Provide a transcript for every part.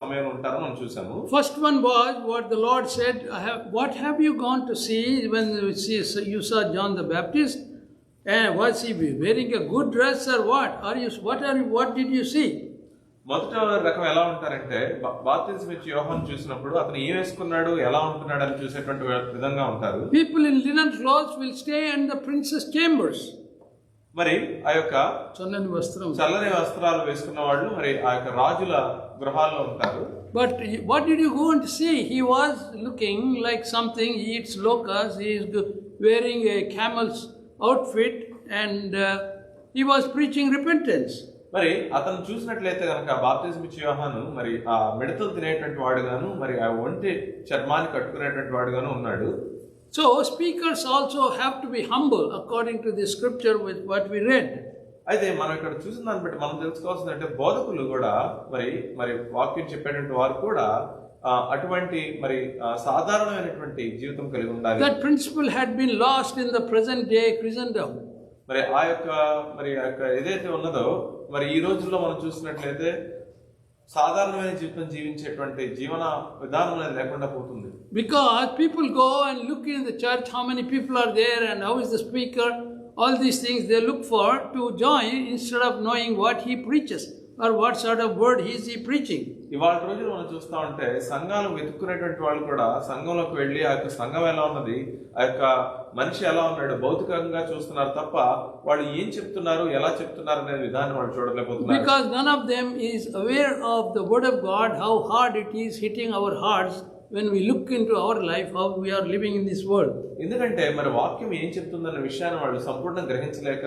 సమయంలో ఉంటారని మనం చూసాము. First one was what the Lord said, what have you gone to see when you saw John the Baptist? And was he wearing a good dress or what? What did you see? మొదట రకం ఎలా ఉంటారంటే బాప్తిస్మం ఇచ్చే యోహాను చూసినప్పుడు అతను ఏం వేసుకున్నాడు, ఎలా ఉంటున్నాడు అని చూసేటువంటి విధంగా ఉంటారు. People in linen clothes will stay in the prince's chambers. మరి ఆ యొక్క చల్లని వస్త్రాలు వేసుకున్న వాళ్ళు మరి ఆ యొక్క రాజుల గృహాల్లో ఉంటారు. But what did you go and see? He was looking like something. He eats locusts. He is wearing a camel's outfit, and he was preaching repentance. మరి అతను చూసినట్లయితే కనుక బాప్తిస్మం ఇచ్చే యోహాను మరి ఆ మిడతలు తినేటువంటి వాడుగాను మరి ఆ ఒంటి చర్మాన్ని కట్టుకునేటువంటి వాడుగాను ఉన్నాడు. So speakers also have to be humble according to the scripture with what we read. అయితే మనం ఇక్కడ చూసిన దాన్ని బట్టి మనం తెలుసుకోవాల్సిందంటే బోధకులు కూడా మరి వాక్యం చెప్పేటువంటి వారు కూడా అటువంటి మరి సాధారణమైనటువంటి జీవితం కలిగి ఉండాలి. That principle had been lost in the present day Christendom. మరి ఆ యొక్క ఏదైతే ఉన్నదో మరి ఈ రోజుల్లో మనం చూసినట్లయితే సాధారణమైన జీవితం జీవించేటువంటి జీవన విధానం అనేది లేకుండా పోతుంది. Because people go and look in the church how many people are there and how is the speaker, all these things they look for to join instead of knowing what he preaches or what sort of word he is preaching. ఇవాళ రోజులు మనం చూస్తా ఉంటే సంఘాలు వెతుక్కునేటువంటి వాళ్ళు కూడా సంఘంలోకి వెళ్ళి ఆ యొక్క సంఘం ఎలా ఉన్నది, ఆ యొక్క మనిషి ఎలా ఉన్నాడు భౌతికంగా చూస్తున్నారు తప్ప వాళ్ళు ఏం చెప్తున్నారు, ఎలా చెప్తున్నారు అనే విధానం వాళ్ళు చూడలేకపోతున్నారు. Because none of them is aware of the word of God, how hard it is hitting our hearts when we look into our life, how we are living in this world. ఎందుకంటే మరి వాక్యం ఏం చెప్తుందన్న విషయాన్ని వాళ్ళు సంపూర్ణంగా గ్రహించలేక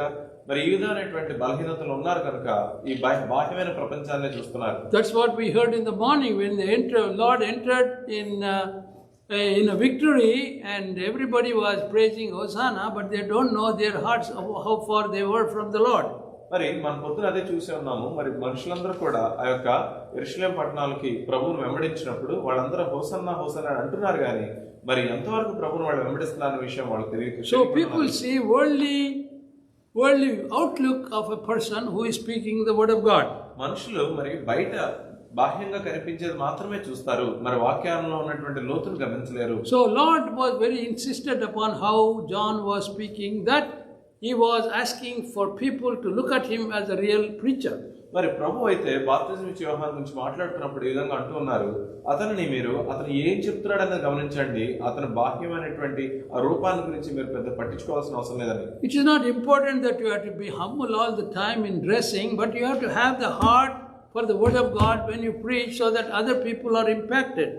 మరి ఈ విధమైనటువంటి బలహీనతలు ఉన్నారు కనుక ఈ బాహ్యమైన ప్రపంచాన్ని చూస్తున్నారు. That's what we heard in the morning when the Lord entered in a victory and everybody was praising Hosanna, but they don't know their hearts how far they were from the Lord. మరి మన పొద్దున అదే చూసే ఉన్నాము. మరి మనుషులందరూ కూడా ఆ యొక్క యెరూషలేము పట్టణానికి ప్రభువును వెంబడించినప్పుడు వాళ్ళందరూ హోసన్నా హోసన్నా అంటున్నారు కానీ మరి ఎంతవరకు ప్రభువును వాళ్ళు వెంబడిస్తున్నారనే విషయం వాళ్ళకి తెలియదు. So people see worldly outlook of a person who is speaking the word of God. మనుషులు మరి బయట బాహ్యంగా కనిపించేది మాత్రమే చూస్తారు, మరి వాక్యంలో ఉన్నటువంటి లోతును గమనించలేరు. So Lord was very insistent upon how John was speaking, that he was asking for people to look at him as a real preacher. మరి ప్రభు అయితే బాప్తిస్మం ఇచ్చే యోహాను గురించి మాట్లాడుతున్నప్పుడు ఈ విధంగా అంటూ ఉన్నారు, అతను ఏం చెప్తున్నాడన్నది గమనించండి, అతను బాహ్యమైనటువంటి ఆ రూపాన్ని గురించి మీరు పెద్ద పట్టించుకోవాల్సిన అవసరం లేదని. It is not important that you have to be humble all the time in dressing, but you have to have the heart for the word of God when you preach so that other people are impacted.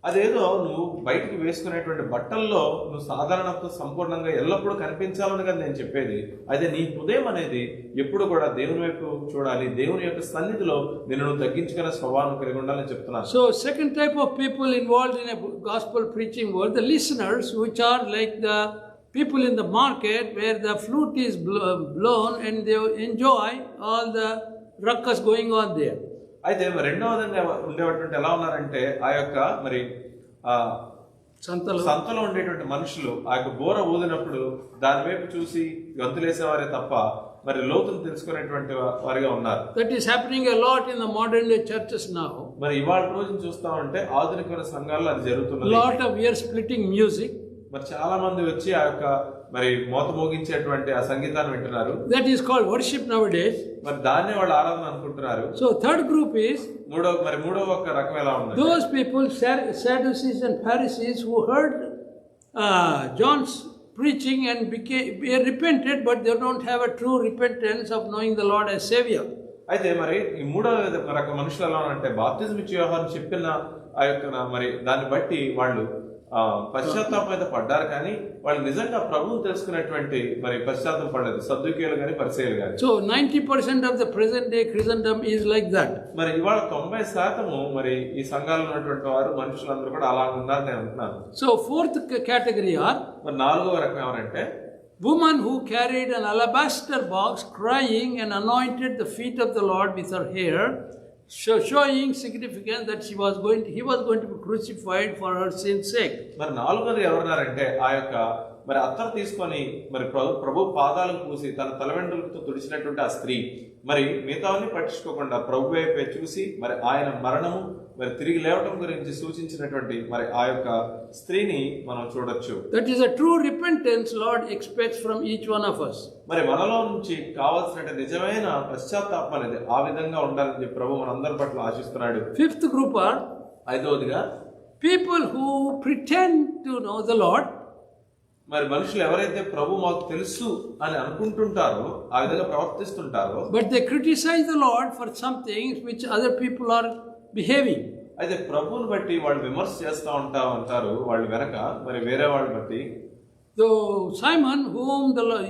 అదేదో నువ్వు బయటికి వేసుకునేటువంటి బట్టల్లో నువ్వు సాధారణంగా సంపూర్ణంగా ఎల్లప్పుడూ కనిపించాలని కదా నేను చెప్పేది. అయితే నీ హృదయం అనేది ఎప్పుడు కూడా దేవుని వైపు చూడాలి, దేవుని యొక్క సన్నిధిలో నిన్ను తగ్గించుకునే స్వభావం కలిగి ఉండాలని చెప్తున్నాను. So second type of people involved in a gospel preaching world, the listeners, which are like the people in the market where the flute is blown and they enjoy all the ruckus going on there. అయితే రెండవ విధంగా ఉండేటువంటి ఎలా ఉన్నారంటే ఆ యొక్క మరి సంతలో ఉండేటువంటి మనుషులు ఆ యొక్క బోర ఊదినప్పుడు దాని వైపు చూసి గంతులేసేవారే తప్ప మరి లోతును తెలుసుకునేటువంటి వారిగా ఉన్నారు. That is happening a lot in the modern day churches now. మరి ఇవాళ రోజున చూస్తా ఉంటే ఆధునిక సంఘాల్లో అది జరుగుతున్నది. Lot of ear splitting music. మరి చాలా మంది వచ్చి ఆ యొక్క మరి మోత మోగించేటువంటి ఆ సంగీతాన్ని వింటున్నారు. That is called worship nowadays. మరి దాన్నే వాళ్ళు ఆరాధన అనుకుంటున్నారు. So third group is మూడవ ఒక రకం ఎలా ఉంది, those people Sadducees and Pharisees who heard John's preaching and repented, but they don't have a true repentance of knowing the Lord as Savior. అయితే మరి ఈ మూడవ రకం మనుషులు ఎలా అంటే బాప్తిస్మం ఇచ్చే యోహాను చెప్పిన ఆ యొక్క మరి దాన్ని బట్టి వాళ్ళు పశ్చాత్తాపం అయితే పడ్డారు కానీ వాళ్ళు నిజంగా ప్రభువుని తెలుసుకునేటువంటి మరి పశ్చాత్తాపం పడలేదు, సద్దుకేయులు కానీ పరిసయ్యులు కానీ. So 90% of the present day Christendom is like that. మరి ఇవాళ 90% మరి ఈ సంఘాల్లో ఉన్నటువంటి వారు మనుషులందరూ కూడా అలా ఉన్నారు నేను అంటున్నాను. So fourth category are మరి నాలుగవ రకం ఎవరంటే woman who carried an alabaster box crying and anointed the feet of the Lord with her hair, showing significance that he was going to be crucified for her sin's sake. మరి నాలుగోది ఎవరన్నారంటే ఆ యొక్క మరి అత్తరు తీసుకొని మరి ప్రభు పాదాలను పూసి తన తలవెంట్రులతో తుడిచినటువంటి ఆ స్త్రీ మరి మిగతావన్నీ పట్టించుకోకుండా ప్రభు వైపే చూసి మరి ఆయన మరణము మరి తిరిగి లేవటం గురించి సూచించినటువంటి మరి ఆ యొక్క స్త్రీని మనం చూడొచ్చు. That is a true repentance Lord expects from each one of us. మరి మనలో నుంచి కావాల్సిన నిజమైన పశ్చాత్తాపం అనేది ఆ విధంగా ఉండాలని చెప్పి ప్రభు మనందరి పట్ల ఆశిస్తున్నాడు. Fifth group are ఐదవదిగా people who pretend to know the Lord, మరి మనుషులు ఎవరైతే ప్రభు మాకు తెలుసు అని అనుకుంటుంటారో ఆ విధంగా ప్రవర్తిస్తుంటారో but they criticize the Lord for some things which other people are behaving. అయితే ప్రభువుని బట్టి వాళ్ళు విమర్శ చేస్తూ ఉంటారు వాళ్ళు వెనక మరి వేరే వాళ్ళని బట్టి. So Simon, whom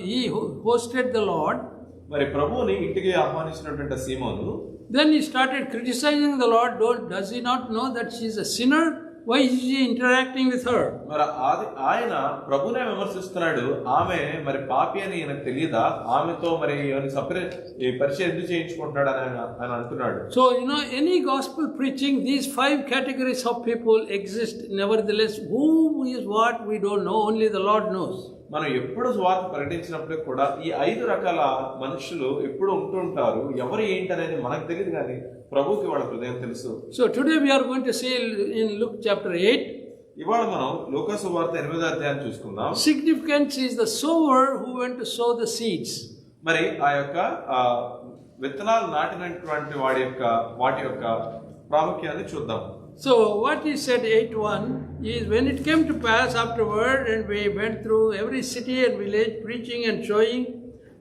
he hosted the Lord, మరి ప్రభువుని ఇంటికి ఆహ్వానించినటువంటి సీమోను, then he started criticizing the Lord. Does he not know that she is a sinner? Why is he interacting with her? మరి ఆయన ప్రభునే విమర్శిస్తున్నాడు. ఆమె మరి పాపి అని ఈయనకు తెలియదా? ఆమెతో మరి ఈ పరిచయం ఎందుకు చేయించుకుంటున్నాడు అని ఆయన అంటున్నాడు. So any gospel preaching, these 5 categories of people exist. Nevertheless, who is what we don't know, only the Lord knows. మనం ఎప్పుడు సువార్త ప్రకటించినప్పుడు కూడా ఈ 5 రకాల మనుషులు ఎప్పుడు ఉంటుంటారు. ఎవరు ఏంటి అనేది మనకు తెలియదు, కానీ ప్రభువుకి వాళ్ళ హృదయం తెలుసు. So today we are going to see in Luke chapter 8. ఇవాళ మనం లూకా సువార్త 8వ అధ్యాయం చూసుకుందాం. Significance is the sower who went to sow the seeds. మరి ఆ యొక్క విత్తనాలు నాటినటువంటి వాటి యొక్క ప్రాముఖ్యాన్ని చూద్దాం. So what he said 8:1 is, when it came to pass afterward, and we went through every city and village preaching and showing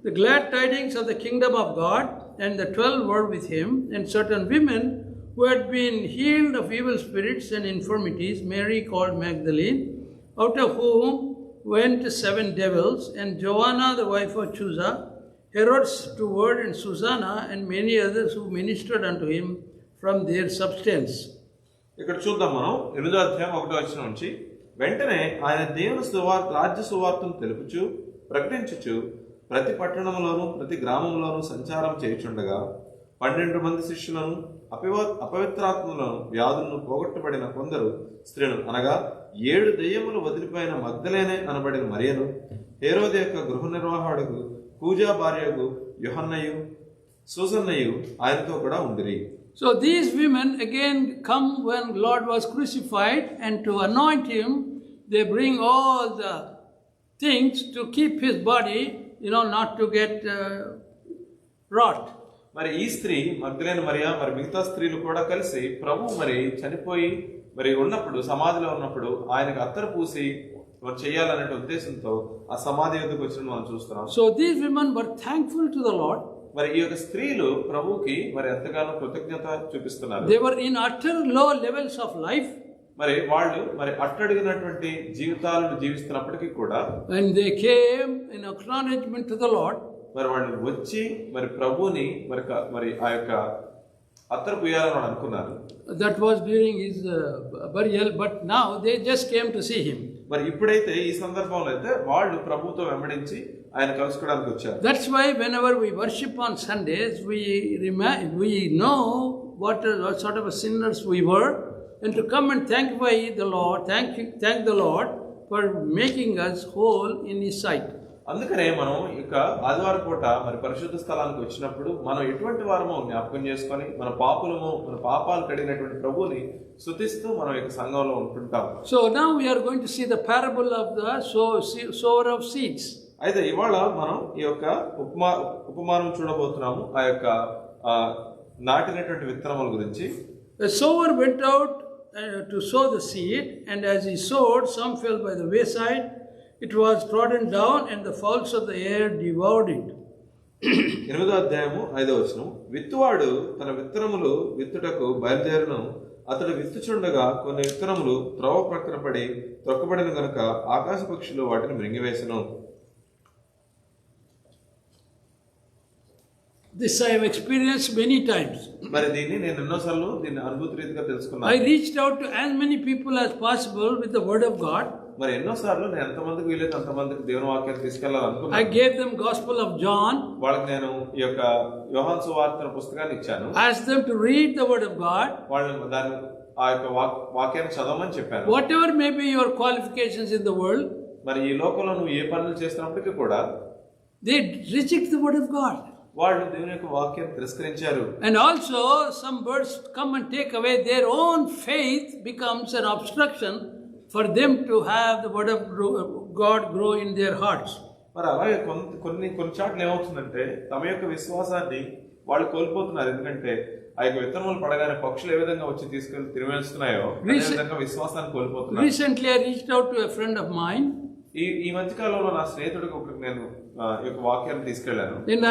the glad tidings of the kingdom of God, and the 12 were with him, and certain women who had been healed of evil spirits and infirmities, Mary called Magdalene, out of whom went 7 devils, and Joanna the wife of Chuza, Herod's steward, and Susanna, and many others who ministered unto him from their substance. ఇక్కడ చూద్దాం మనం 8వ అధ్యాయం 1వ వచనం నుంచి. వెంటనే ఆయన దేవుని రాజ్య సువార్తను తెలుపుచు ప్రకటించుచు ప్రతి పట్టణంలోను ప్రతి గ్రామంలోను సంచారం చేయుచుండగా 12 మంది శిష్యులను అపవిత్రాత్మలను వ్యాధులను పోగొట్టబడిన కొందరు స్త్రీలు, అనగా 7 దెయ్యములు వదిలిపోయిన మగ్దలేనే అనబడిన మరియను, హేరోదు యొక్క గృహ నిర్వాహకుడు కూజా భార్యకు యోహన్నయు సూసన్నయు ఆయనతో కూడా ఉండిరి. So these women again come when Lord was crucified, and to anoint him they bring all the things to keep his body, not to get rot. మరి ఈ స్త్రీ మగ్దలేన మరియా మరి మిగతా స్త్రీలు కూడా కలిసి ప్రభు మరి చనిపోయి మరి ఉన్నప్పుడు సమాధిలో ఉన్నప్పుడు ఆయనకు అత్తరు పూసి చేయాలనే ఉద్దేశంతో ఆ సమాధి వద్దకు వచ్చిన మనం చూస్తున్నాం. So these women were thankful to the Lord. మరి ఈ యొక్క స్త్రీలు ప్రభువుకి మరి ఎంతగానో కృతజ్ఞత చూపిస్తున్నారు. They were in utter low levels of life. మరి వాళ్ళు మరి అట్టడిగినటువంటి జీవితాలను జీవిస్తున్నప్పటికీ కూడా and they came in acknowledgement to the Lord. మరి వాళ్ళు వచ్చి మరి ప్రభువుని మరి ఆ యొక్క అత్తరు పూయాలని వాళ్ళు అనుకున్నారు. That was during his burial, but now they just came to see him. మరి ఇప్పుడైతే ఈ సందర్భంలో అయితే వాళ్ళు ప్రభువుతో వెంబడించి ఆయన కలుసుకోవడానికి వచ్చారు. That's why whenever we worship on Sundays, we know what sort of sinners we were, and to come and thank the Lord, thank the Lord for making us whole in His sight. అందుకనే మనం ఇక ఆదివారం పూట మరి పరిశుద్ధ స్థలానికి వచ్చినప్పుడు మనం ఎటువంటి వారమో జ్ఞాపకం చేసుకొని మన పాపాలు కడిగినటువంటి ప్రభువుని స్తుతిస్తూ మనం ఈ సంఘంలో ఉంటుంటాం. So now we are going to see the parable of the sower of seeds. అయితే ఇవాళ మనం ఈ యొక్క ఉపమానం చూడబోతున్నాము ఆ యొక్క నాటినటువంటి విత్తనముల గురించి. The sower went out to sow the seed, and as he sowed, some fell by the wayside. It was trodden down, and the fowls of the air devoured it. 8వ అధ్యాయము 5వ వచనం. విత్తువాడు తన విత్తనములు విత్తుటకు బయలుదేరను. అతడు విత్తుచుండగా కొన్ని విత్తనములు త్రోవ ప్రక్కన పడి త్రొక్కబడిన గనుక ఆకాశ పక్షులు వాటిని మృంగివేసెను. This I have experienced many times. మరి దీన్ని నేను ఎన్నోసార్లు అనుభూతి రీతిగా తెలుసుకున్నాను. I reached out to as many people as possible with the word of God. మరి ఎన్నోసార్లు నేను ఎంతమందికి వీలైతే అంతమందికి దేవుని వాక్యాన్ని తీసుకెళ్లాలనుకున్నాను. I gave them Gospel of John. వాళ్ళకి నేను ఈ యొక్క యోహాను సువార్త పుస్తకాన్ని ఇచ్చాను. Asked them to read the word of God. వాళ్ళని దాన్ని ఆ యొక్క వాక్యాన్ని చదవమని చెప్పాను. Whatever may be your qualifications in the world, మరి ఈ లోకంలో నువ్వు ఏ పనులు చేస్తున్నప్పటికీ కూడా they reject the word of God. వాళ్ళు దేవుని యొక్క వాక్యాన్ని తిరస్కరించారు. And also some birds come and take away their own faith, becomes an obstruction for them to have the word of God grow in their hearts. మరి అలాగే కొన్ని చోట్ల ఏమవుతుందంటే తమ యొక్క విశ్వాసాన్ని వాళ్ళు కోల్పోతున్నారు. ఎందుకంటే ఆ యొక్క విత్తనములు పడగానే పక్షులు ఏ విధంగా వచ్చి తీసుకెళ్లి తిరివేస్తున్నాయో అదే విధంగా విశ్వాసాన్ని కోల్పోతున్నారు. Recently I reached out to a friend of mine. ఈ మధ్య కాలంలో నా స్నేహితుడికి ఒకరికి నేను ఈ యొక్క వాక్యాన్ని తీసుకెళ్లాను. And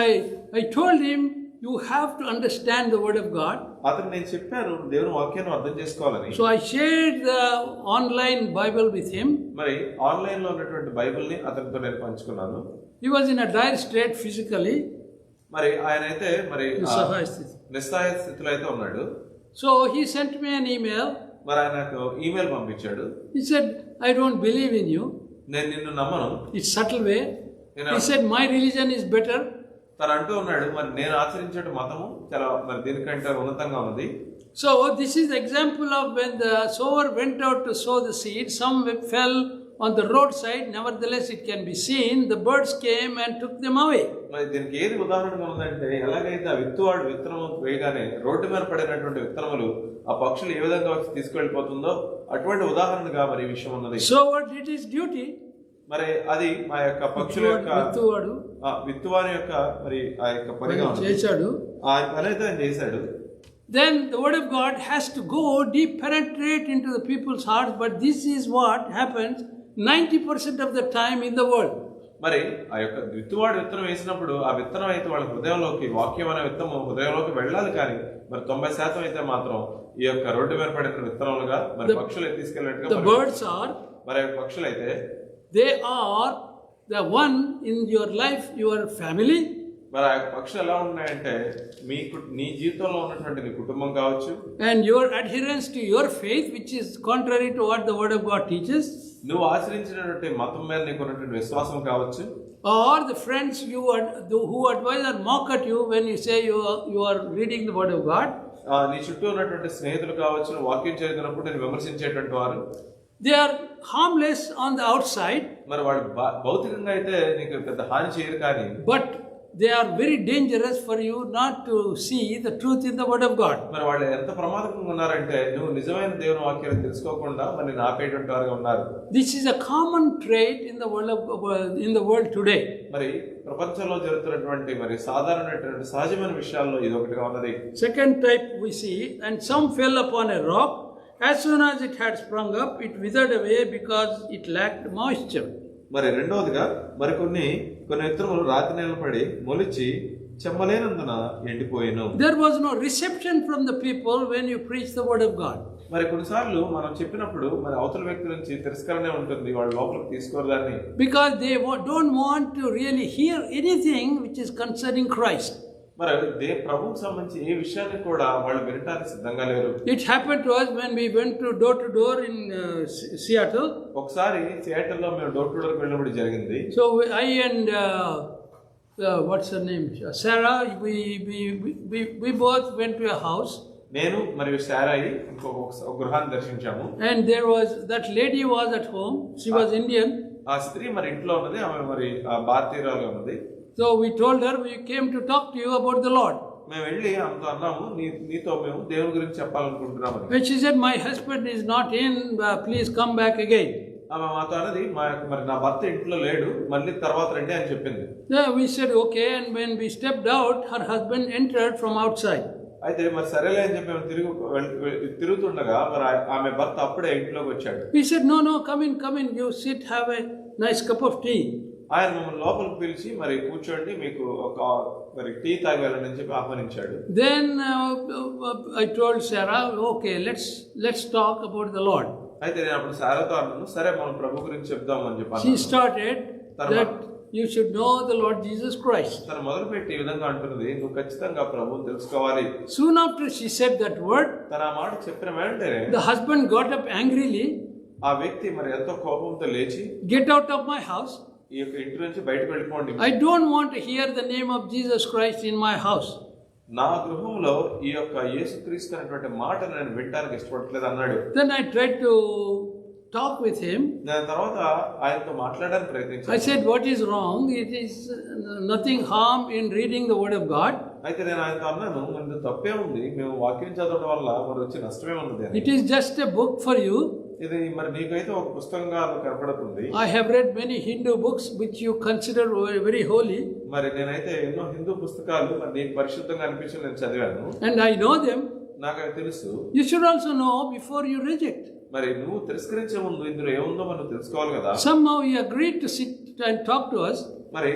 I told him, you have to understand the word of God. అతను నేను చెప్పాను దేవుని వాక్యాన్ని అర్థం చేసుకోవాలని. So I shared the online Bible with him. మరి ఆన్లైన్ లో ఉన్నటువంటి బైబిల్ ని అతనితో నేను పంచుకున్నాను. He was in a dire state physically. మరి ఆయన అయితే మరి నిస్సహాయ స్థితిలో అయితే ఉన్నాడు. So he sent me an email. మరి ఆయన నాకు ఈమెయిల్ పంపించాడు. He said, I don't believe in you. నేను నిన్ను నమ్మను. It's subtle way. He said, my religion is better. తను అంటూ ఉన్నాడు మరి నేను ఆచరించే మతము చాలా మరి దీనికంటే ఉన్నతంగా ఉన్నది. So this is the example of when the sower went out to sow the seed. Some fell on the roadside. Nevertheless, it can be seen. The birds came and took them away. మరి దీనికి ఏది ఉదాహరణగా ఉందంటే ఎలాగైతే ఆ విత్తువాడు విత్తనము వేయగానే రోడ్డు మీద పడినటువంటి విత్తనములు ఆ పక్షులు ఏ విధంగా వచ్చి తీసుకెళ్లిపోతుందో అటువంటి ఉదాహరణగా మరి ఈ విషయం ఉన్నది. Sower did his duty. మరి అది మా యొక్క పక్షుల యొక్క విత్తువాని యొక్క మరి ఆ యొక్క పనిగా చేశాడు. ఆ పని అయితే ఆయన చేశాడు. Then the word of God has to go deep, penetrate into the people's hearts. But this is what happens 90% of the time in the world. మరి ఆ యొక్క విత్తువాడు విత్తనం వేసినప్పుడు ఆ విత్తనం అయితే వాళ్ళ హృదయంలోకి వాక్యం అనే విత్తనం హృదయంలోకి వెళ్ళాలి. కానీ మరి 90% అయితే మాత్రం ఈ యొక్క రోడ్డు మీద పడిన విత్తనాలుగా మరి పక్షులు తీసుకెళ్ళినట్టుగా మరి పక్షులు అయితే they are the one in your life, your family. మరి ఆ పక్షులు ఎలా ఉన్నాయంటే నీ జీవితంలో ఉన్నటువంటి నీ కుటుంబం కావచ్చు. And your adherence to your faith, which is contrary to what the word of God teaches. నువ్వు ఆచరించినటువంటి మతం మీద నీకు ఉన్నటువంటి విశ్వాసం కావచ్చు. Or the friends who advise or mock at you when you say you are reading the word of God. నీ చుట్టూ ఉన్నటువంటి స్నేహితులు కావచ్చు వాక్యం చదువుతున్నప్పుడు నేను విమర్శించేటువంటి వారు. They are harmless on the outside. మరి వాళ్ళు భౌతికంగా అయితే నీకు పెద్ద హాని చేయరు కానీ but they are very dangerous for you not to see the truth in the word of God. మరి వాళ్ళు ఎంత ప్రమాదకంగా ఉన్నారంటే నువ్వు నిజమైన దేవుని వాక్యాన్ని తెలుసుకోకుండా మరి ఆపేటువంటి వారుగా ఉన్నారు. This is a common trait in the world today. మరి ప్రపంచంలో జరుగుతున్నటువంటి మరి సాధారణమైనటువంటి సహజమైన విషయాల్లో ఇది ఒకటిగా ఉన్నది. Second type we see, and some fell upon a rock. As soon as it had sprung up, it withered away because it lacked moisture. మరి రెండవదిగా మరి కొన్ని విత్తనములు రాతి నేల పడి మొలిచి చెమ్మలేనందున ఎండిపోయెను. There was no reception from the people when you preach the word of God. మరి కొన్నిసార్లు మనం చెప్పినప్పుడు మరి అవతల వ్యక్తి నుంచి తిరస్కరణ ఉంటుంది, వాళ్ళ లోపలికి తీసుకోరు దాన్ని. Because they don't want to really hear anything which is concerning Christ. మరి ప్రభువుకు సంబంధించి ఏ విషయాన్ని కూడా వాళ్ళు వినటానికి సిద్ధంగా లేరు. It happened to us when we went to door in Seattle. ఒకసారి సియాటిల్ లో మేము డోర్ టు డోర్ వెళ్ళినప్పుడు జరిగింది. So I and what's her name, Sarah, we both went to a house. నేను మరియు సారాయి ఇంకొక గృహాన్ని దర్శించాము. And there was that lady was at home. She was Indian. ఆ స్త్రీ మరి ఇంట్లో ఉన్నది, ఆమె మరి భారతీయురాలుగా ఉన్నది. So we told her we came to talk to you about the Lord. మేము వెళ్ళి ఆమెతో అన్నాము నీతో మేము దేవుని గురించి చెప్పాలనుకుంటున్నామని. When she said my husband is not in, please come back again. ఆమె మాతో అన్నది మరి నా భర్త ఇంట్లో లేడు, మళ్ళీ తర్వాత రండి అని చెప్పింది. We said okay, and when we stepped out, her husband entered from outside. అయితే మరి సరేలే అని చెప్పి తిరుగుతుండగా మరి ఆమె భర్త అప్పుడే ఇంట్లోకి వచ్చాడు. We said no, come in, you sit, have a nice cup of tea. ఆయన మమ్మల్ని లోపలికి పిలిచి మరి కూర్చోండి, మీకు ఒక మరి టీ తాగాలని చెప్పి ఆహ్వానించాడు. Then I told Sarah, okay, let's talk about the Lord. అయితే నేను అప్పుడు సారాతో అన్నాను, సరే మనం ప్రభు గురించి చెప్దాం అని చెప్పాను. She started that you should know the Lord Jesus Christ. తను మొదలుపెట్టి ఈ విధంగా అంటున్నది, నువ్వు ఖచ్చితంగా ప్రభువుని తెలుసుకోవాలి. Soon after she said that word, తన ఆ మాట చెప్పిన వెంటనే the husband got up angrily. ఆ వ్యక్తి మరి ఎంతో కోపంతో లేచి, get out of my house. ఈ యొక్క ఇంటి నుంచి బయటకు వెళ్ళిపోండి. I don't want to hear the name of Jesus Christ in my house. నా గృహంలో ఈ యొక్క యేసుక్రీస్తు అనేటువంటి మాట నేను వినడానికి ఇష్టపడట్లేదు అన్నాడు. Then I tried to talk with him. దాని తర్వాత ఆయనతో మాట్లాడడానికి I ప్రయత్నించాను. said, what is wrong? It is nothing harm in reading the word of God. అయితే నేను ఆయనతో అన్నాను, మరి తప్పే ఉంది, మేము వాక్యం చదవడం వల్ల మరి వచ్చే నష్టమే ఉన్నది అని. It is just a book for you. ఇది మరి నీకైతే ఒక పుస్తకంగా కనపడుతుంది. I have read many Hindu books which you consider very holy. మరి నేనైతే ఎన్నో హిందూ పుస్తకాలు మరి నీకు పరిశుద్ధంగా అనిపించి నేను చదివాను. And I know them. నాకు అవి తెలుసు. You should also know before you reject. మరి నువ్వు తిరస్కరించే ముందు ఇందులో ఏముందో మనం తెలుసుకోవాలి కదా. Somehow he agreed to sit and talk to us. మరి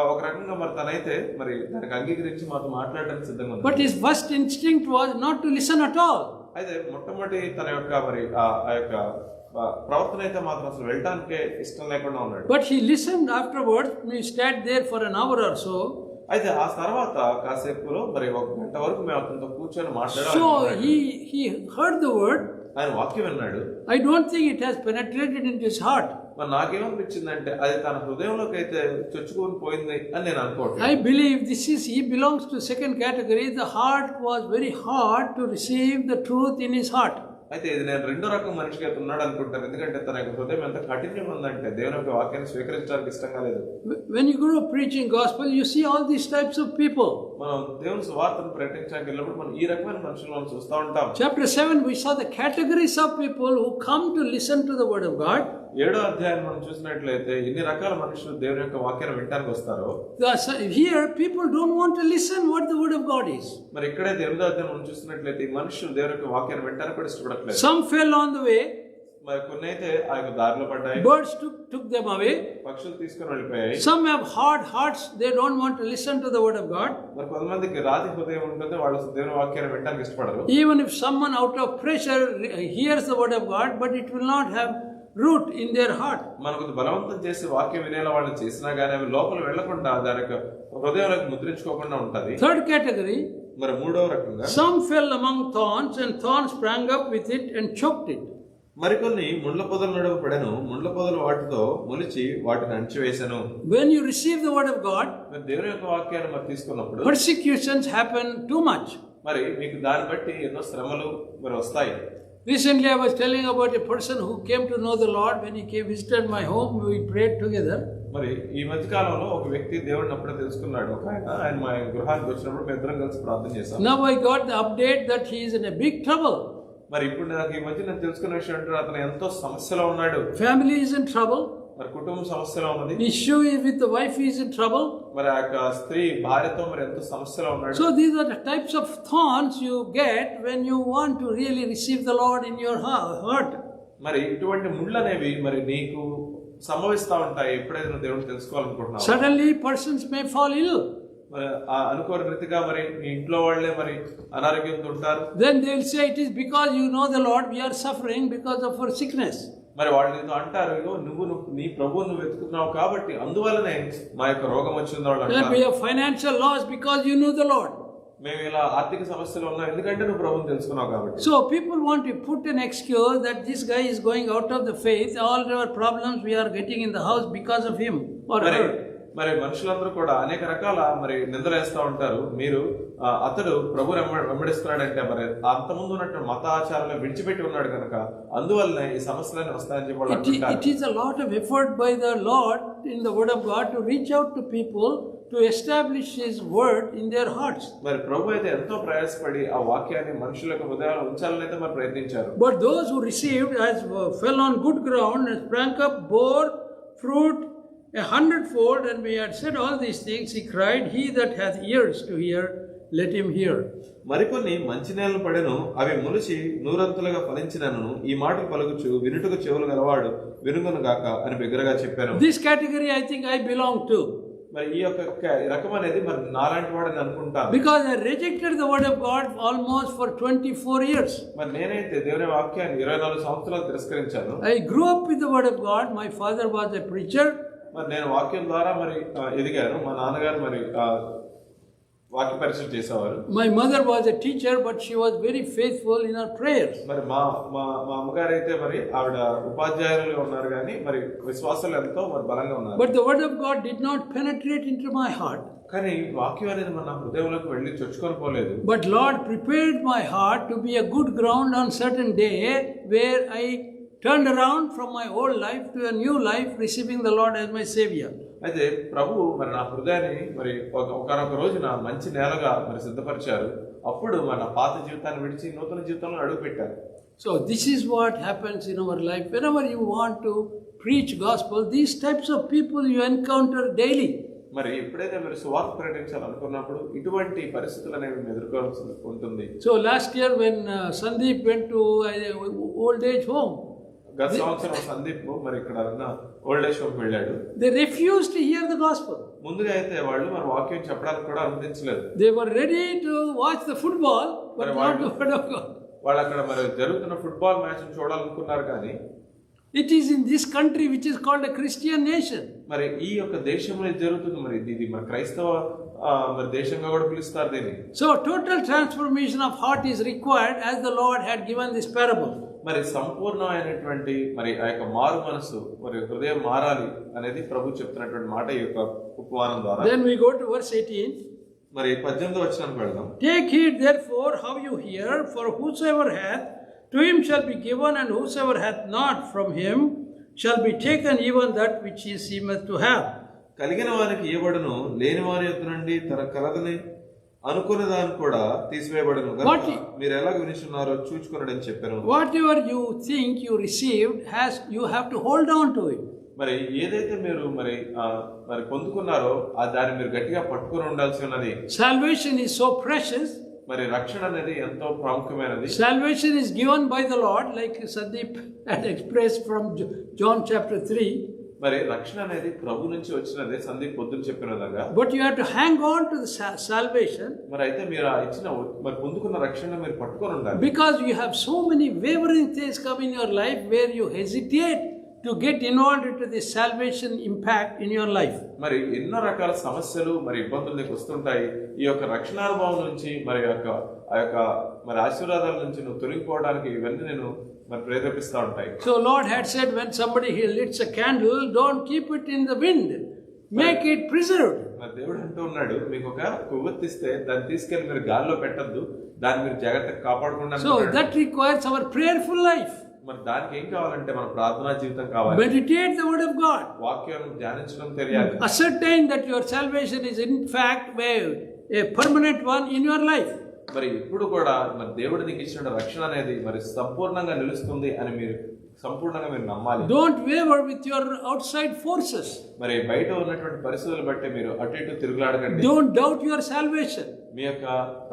ఒక రకంగా మరి తనైతే మరి దానికి అంగీకరించి మాతో మాట్లాడడానికి సిద్ధంగా ఉంది. But his first instinct was not to listen at all. అయితే మొట్టమొదటి తన యొక్క మరి ఆ యొక్క ప్రవర్తన అయితే మాత్రం అసలు వెళ్ళటానికే ఇష్టం లేకుండా ఉన్నాడు. But he listened afterwards. We stayed there for an hour or so. అయితే ఆ తర్వాత కాసేపులో మరి ఒక గంట వరకు మేము అతనితో కూర్చొని మాట్లాడాలి. So he heard the word. ఆయన వాక్యం విన్నాడు. I don't think it has penetrated into his heart. మరి నాకేమనిపించిందంటే అది తన హృదయంలోకి అయితే చొచ్చుకొని పోయింది అని నేను అనుకోవట్లేదు. I believe he belongs to second category. The heart was very hard to receive the truth in his heart. అయితే ఇది నేను రెండో రకం మనిషిగా ఉన్నాడు అనుకుంటాను. ఎందుకంటే తన యొక్క హృదయం ఎంత కఠినంగా ఉందంటే దేవుని యొక్క వాక్యాన్ని స్వీకరించడానికి ఇష్టంగా లేదు. When you go to preaching gospel, you see all these types of people. మనం దేవుని సువార్తను ప్రకటించడానికి వెళ్ళినప్పుడు మనం ఈ రకమైన మనుషులను మనం చూస్తూ ఉంటాం. Chapter 7, we saw the categories of people who come to listen to the word of God. 7వ అధ్యాయం మనం చూసినట్లయితే ఎన్ని రకాల మనుషులు దేవుని యొక్క వాక్యాన్ని వినడానికి వస్తారో. Here people don't want to listen what the word of God is. మరి ఇక్కడైతే 8వ అధ్యాయం మనం చూసినట్లయితే ఈ మనుషులు దేవుని యొక్క వాక్యాన్ని వినడానికి కూడా ఇష్టపడట్లేదు. Some fell on the way. మరి కొన్ని అయితే ఆ యొక్క దారిలో పడ్డాయి. Birds took them away. పక్షులు తీసుకొని వెళ్ళిపోయాయి. Some have hard hearts. They don't want to listen to the word of God. మరి కొంతమందికి రాతి హృదయం ఉంటుంది, వాళ్ళు దేవుని వాక్యాన్ని వినడానికి ఇష్టపడరు. Even if someone out of pressure hears the word of God, but it will not have root in their heart. మనకు బలవంతం చేసి వాక్యం వినేలా వాళ్ళు చేసినా గానీ అవి లోపల వెళ్లకుండా దాని యొక్క హృదయంలోకి ముద్రించుకోకుండా ఉంటది. Third category. మరి 3వ రకంగా Some fell among thorns and thorns sprang up with it and choked it. మరికొన్ని ముండ్ల పొదల నడుమ పడెను, ముండ్ల పొదలు వాటితో మొలిచి వాటిని అణిచివేసెను. When you receive the word of God, మరి దేవుని యొక్క వాక్యాన్ని మరి తీసుకున్నప్పుడు persecutions happen too much. మరి మీకు దాన్ని బట్టి ఎన్నో శ్రమలు మరి వస్తాయి. Recently I was telling about a person who came to know the Lord. When he visited my home, we prayed together. మరి ఈ మధ్య కాలంలో ఒక వ్యక్తి దేవుడిని అప్పుడే తెలుసుకున్నాడు. ఆయన మా గృహానికి వచ్చినప్పుడు మేము ఇద్దరం కలిసి ప్రార్థన చేశాం. Now I got the update that he is in a big trouble. మరి ఇప్పుడు నాకు ఈ మధ్య నేను తెలుసుకున్న విషయం అంటే అతను ఎంతో సమస్యలో ఉన్నాడు. Family is in trouble. మరి కుటుంబ సమస్యలో ఉన్నది. Issue with the wife is in trouble. మరి ఆ యొక్క స్త్రీ భార్యతో మరి ఎంతో సమస్యలో ఉన్నాడు. So these are the types of thorns you get when you want to really receive the Lord in your heart. మరి ఇటువంటి ముళ్ళు అనేవి మరి నీకు సంభవిస్తా ఉంటాయి ఎప్పుడైతే నువ్వు దేవుడిని తెలుసుకోవాలనుకుంటున్నావు. Suddenly persons may fall ill. మరి అనుకోని రీతిగా మరి నీ ఇంట్లో వాళ్ళే మరి అనారోగ్యంతో ఉంటారు. Then they will say, it is because you know the Lord, we are suffering because of our sickness. మరి వాళ్ళు నీతో అంటారు, నువ్వు నీ ప్రభువును నువ్వు వెతుకుతున్నావు కాబట్టి అందువల్లనే మా యొక్క రోగం వచ్చింది వాళ్ళు That అంటారు. we have financial loss because you know the Lord. మేము ఇలా ఆర్థిక సమస్యలు ఉన్నాం ఎందుకంటే నువ్వు ప్రభువును తెలుసుకున్నావు కాబట్టి. So people want to put an excuse that this guy is going out of the faith. All our problems we are getting in the house because of him or her. మరి మనుషులందరూ కూడా అనేక రకాల మరి నిందలేస్తూ ఉంటారు. మీరు అతడు ప్రభు వెంబడిస్తున్నాడంటే మరి అంతకుముందు ఉన్నటువంటి మత ఆచారాలను విడిచిపెట్టి ఉన్నాడు కనుక అందువల్లనే ఈ సమస్యలన్నీ వస్తాయని చెప్పి వాళ్ళు అంటారు. It is a lot of effort by the Lord in the word of God to reach out to people to establish his word in their hearts. మరి ప్రభు అయితే ఎంతో ప్రయాసపడి ఆ వాక్యాన్ని మనుషుల యొక్క హృదయాల్లో ఉంచాలని అయితే మరి ప్రయత్నించారు. But those who received as fell on good ground and sprang up, bore fruit 100-fold, and we had said all these things, he cried, he that hath ears to hear, let him hear. మరికొన్ని మంచి నేలను పడెను, అవి మొలిచి నూరంతులుగా ఫలించినను ఈ మాటలు పలుకుచు వినుటకు చెవులు గలవాడు వినుగొను గాక అని బిగ్గరగా చెప్పాను. This category I think I belong to. మరి ఈ యొక్క రకం అనేది మరి నాలాంటి వాడని అనుకుంటాను. Because I rejected the word of God almost for 24 years. మరి నేనైతే దేవుని వాక్యాన్ని 24 సంవత్సరాలు తిరస్కరించాను. I grew up with the word of God. My father was a preacher. మరి నేను వాక్యం ద్వారా మరి ఎదిగాను. మా నాన్నగారు మరి వాక్య పరిచయం చేసేవారు. My mother was a teacher, but she was very faithful in her prayers. మరి మా అమ్మగారు అయితే మరి ఆవిడ ఉపాధ్యాయులుగా ఉన్నారు కానీ మరి విశ్వాసాలు ఎంతో మరి బలంగా ఉన్నారు. But the word of God did not penetrate into my heart. కానీ వాక్యం అనేది మన హృదయంలోకి వెళ్ళి చొచ్చుకొని పోలేదు. But Lord prepared my heart to be a good ground on certain day where I turned around from my old life to a new life, receiving the Lord as my Savior. అయితే ప్రభు మరి నా హృదయాన్ని మరి ఒకనొక రోజున మంచి నేలగా మరి సిద్ధపరిచారు. అప్పుడు మన పాత జీవితాన్ని విడిచి నూతన జీవితంలో అడుగు పెట్టారు. So this is what happens in our life. Whenever you want to preach gospel, these types of people you encounter daily. మరి ఎప్పుడైతే మీరు సువార్త ప్రకటించాలనుకున్నప్పుడు ఇటువంటి పరిస్థితులు అనేవి ఎదుర్కోవాల్సి ఉంటుంది. So last year when Sandeep went to old age home, గత సంవత్సరం సందీప్ మరి ఇక్కడ ఉన్న ఓల్డ్ ఏజ్ హోమ్ వెళ్ళాడు. they refused to hear the gospel. ముందుగా అయితే వాళ్ళు మరి వాక్యం చెప్పడానికి కూడా అనుమతించలేదు. They were ready to watch the football, but not the word of God. వాళ్ళు అక్కడ మరి జరుగుతున్న ఫుట్బాల్ మ్యాచ్ చూడాలనుకున్నారు కానీ it is in this country which is called a Christian nation. మరి ఈ యొక్క దేశంలో ఇది జరుగుతుంది. మరి ఇది మన క్రైస్తవ మరి దేశంగా కూడా పిలుస్తారు దీన్ని. So total transformation of heart is required as the Lord had given this parable. మరి సంపూర్ణమైనటువంటి మరి ఆ యొక్క మారు మనసు మరి హృదయం మారాలి అనేది ప్రభు చెప్తున్నటువంటి మాట ఈ యొక్క ఉపమానం ద్వారా. Then we go to verse 18. మరి 18వ వచనానికి వెళ్దాం. Take heed therefore how you hear, for whosoever hath, to him shall be given, and whosoever hath not, from him shall be taken even that which he seemeth to have. కలిగిన వారికి ఇవ్వబడును, లేని వారి యొద్ద నుండి తన కలదని అనుకున్న దాన్ని కూడా తీసివేయబడును. మీరు ఎలా వినిచున్నారో చూచుకున్నాడని చెప్పాను. Whatever you think you received, you have to hold on to it. మరి ఏదైతే మీరు మరి మరి పొందుకున్నారో ఆ దాన్ని మీరు గట్టిగా పట్టుకొని ఉండాల్సి ఉన్నది. Salvation is so precious. మరి రక్షణ అనేది ఎంతో ప్రాముఖ్యమైనది. Salvation is given by the Lord, like Sandeep had expressed from John chapter 3. మరి రక్షణ అనేది ప్రభు నుంచి వచ్చినదే సందీప్ పొద్దున చెప్పిన విధంగా. But you have to hang on to the salvation. మరి అయితే మీరు ఆ ఇచ్చిన మరి పొందుకున్న రక్షణ మీరు పట్టుకొని ఉండాలి. Because you have so many wavering things come in your life where you hesitate to get involved into the salvation impact in your life. మరి ఎన్నో రకాల సమస్యలు మరి ఇబ్బందులు నీకు వస్తుంటాయి. ఈ యొక్క రక్షణానుభవం నుంచి మరి ఆ యొక్క మరి ఆశీర్వాదాల నుంచి నువ్వు తొలగిపోవడానికి ఇవన్నీ నేను మరి ప్రేరేపిస్తూ ఉంటాయి. So Lord had said, when somebody lights a candle, don't keep it in the wind, make it preserved. మరి దేవుడు అంటూ ఉన్నాడు, మీకు ఒక కొవ్వొత్తిస్తే దాన్ని తీసుకెళ్లి మీరు గాల్లో పెట్టద్దు, దాన్ని మీరు జాగ్రత్తగా కాపాడుకుంటారు. So that requires our prayerful life. మరి దానికి ఏం కావాలంటే మన ప్రార్థనా జీవితం కావాలి. Meditate the word of God. వాక్యం ధ్యానించడం తెలియాలి. Ascertain that your salvation is in fact a permanent one in your life. మరి ఇప్పుడు కూడా మరి దేవుడు నీకు ఇచ్చిన రక్షణ అనేది మరి సంపూర్ణంగా నిలుస్తుంది అని మీరు సంపూర్ణంగా మీరు నమ్మాలి. Don't waver with your outside forces. మరి బయట ఉన్నటువంటి పరిస్థితులను బట్టి మీరు అటు ఇటు తిరుగులాడకండి. Don't doubt your salvation. మీ యొక్క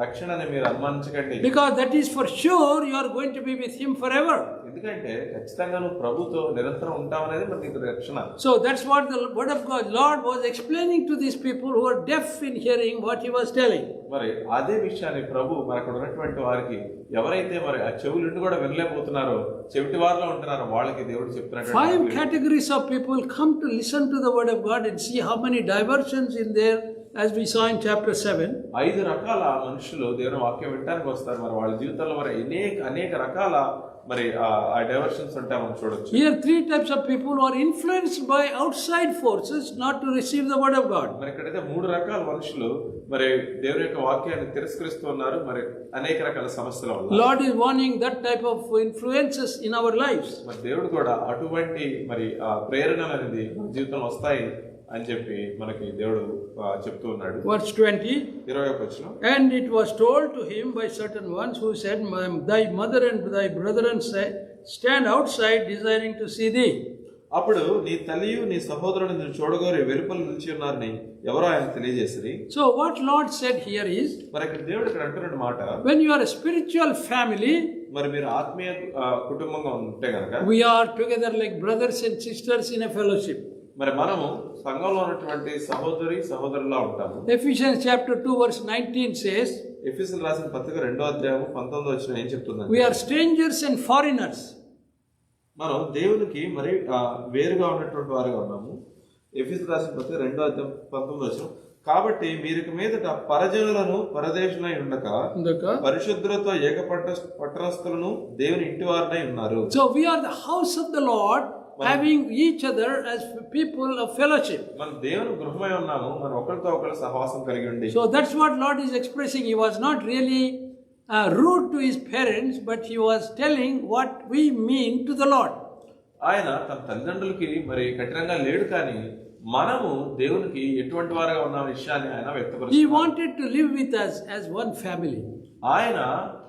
రక్షణని మీరు అనుమానించకండి. Because that is for sure you are going to be with him forever. ఎందుకంటే ఖచ్చితంగా నువ్వు ప్రభుతో నిరంతరం ఉంటావనేది మరి నీకు రక్షణ. So that's what the word of God, Lord was explaining to these people who are deaf in hearing what he was telling. మరి అదే విషయాన్ని ప్రభు మరి అక్కడ ఉన్నటువంటి వారికి ఎవరైతే మరి ఆ చెవులుండి కూడా వినలేకపోతున్నారో, చెవిటి వారిలో ఉంటున్నారో వాళ్ళకి దేవుడు చెప్తున్నాడు. 5 categories of people come to listen to the word of God and see how many diversions in there, as we saw in chapter 7. 5 రకాల మనుషులు దేవుని వాక్యం వినడానికి వస్తారు. మరి వాళ్ళ జీవితంలో మరి అనేక రకాల మరి ఆ డైవర్షన్స్ ఉంటాయి మనం చూడొచ్చు. Here 3 types of people who are influenced by outside forces not to receive the word of God. మరి ఇక్కడైతే 3 రకాల మనుషులు మరి దేవుని యొక్క వాక్యాన్ని తిరస్కరిస్తున్నారు మరి అనేక రకాల సమస్యల వల్ల. Lord is warning that type of influences in our lives. మరి దేవుడు కూడా అటువంటి మరి ప్రేరణలు అనేది మన జీవితంలో వస్తాయి అని చెప్పి మనకి దేవుడు చెప్తూ ఉన్నాడు. Verse 20. 20వ వచనం. And it was told to him by certain ones who said, thy mother and thy brethren stand outside desiring to see thee. అప్పుడు నీ తల్లియు నీ సహోదరుని నిన్ను చూడగోరి వెలుపల నిలిచి ఉన్నారని ఎవరో ఆయన తెలియజేసిరి. So what Lord said here is, మరి ఇక్కడ దేవుడు ఇక్కడ అంటున్న మాట, when you are a spiritual family, మరి మీరు ఆత్మీయ కుటుంబంగా ఉంటే గనక, we are together like brothers and sisters in a fellowship. మరి మనము సంఘంలో ఉన్నటువంటి సహోదరులా ఉంటాము. Ephesians chapter 2 verse 19 says, ఎఫెసీయులకు రాసిన పత్రిక 2వ అధ్యాయం 19వ వచనం ఏం చెప్తుందంటే, we are strangers and foreigners. మనం దేవునికి మరి వేరుగా ఉన్నటువంటి వారుగా ఉన్నాము. ఎఫెసీయులకు రాసిన పత్రిక 2వ అధ్యాయం 19వ వచనం, కాబట్టి వీరికి మీదట పరజనులను పరదేశులై ఉండక పరిశుద్ధులతో పట్టణస్థులను దేవుని ఇంటి వారినై ఉన్నారు. So we are the house of the Lord, having each other as people of fellowship. మనం దేవుని గృహమై ఉన్నాము, మనం ఒకరితో ఒకరు సహవాసం కలిగి ఉండి. So that's what Lord is expressing. He was not really rude to his parents, but he was telling what we mean to the Lord. ఆయన తన తల్లిదండ్రులకి మరి కఠినంగా లేడు, కానీ మనము దేవునికి ఎటువంటి వారుగా ఉన్న విషయాన్ని ఆయన He వ్యక్తపరుస్తున్నారు. wanted to live with us as one family. ఆయన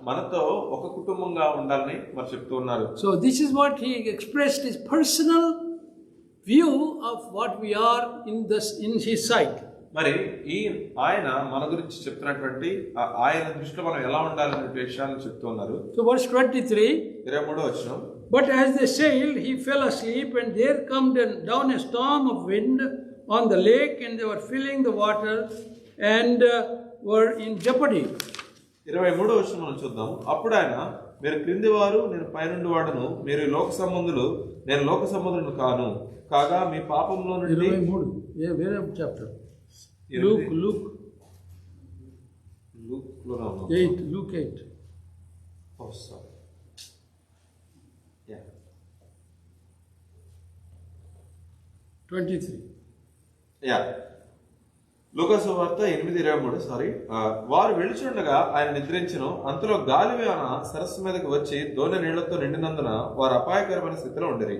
మనతో ఒక కుటుంబంగా ఉండాలని మరి చెప్తూ ఉన్నారు. So this is what he expressed, his personal view of what we are in his sight. మరి ఆయన మన గురించి చెప్తున్నటువంటి ఆయన దృష్టిలో మనం ఎలా ఉండాలనే విషయాన్ని చెప్తూ ఉన్నారు. So verse 23. 23వ వచనం. But as they sailed, he fell asleep, and there came down a storm of wind on the lake, and they were filling the water and were in jeopardy. 23వ వచనం మనం చూద్దాం. అప్పుడు ఆయన, మీరు క్రింది వారు, నేను పైనుండి వాడును, మీరు లోక సంబంధులు, నేను లోక సంబంధులను కాను, కాగా మీ పాపంలో నుండి. 23. వేరే chapter. Luke 8. Oh, sorry. Yeah. 23. Yeah. లూకాసు వార్త 8:23. సారీ. వారు వెళుచుండగా ఆయన నిద్రించెను. అంతలో గాలివాన సరస్సు మీదకి వచ్చి దోణి నీళ్లతో నిండినందున వారు అపాయకరమైన స్థితిలో ఉండిరి.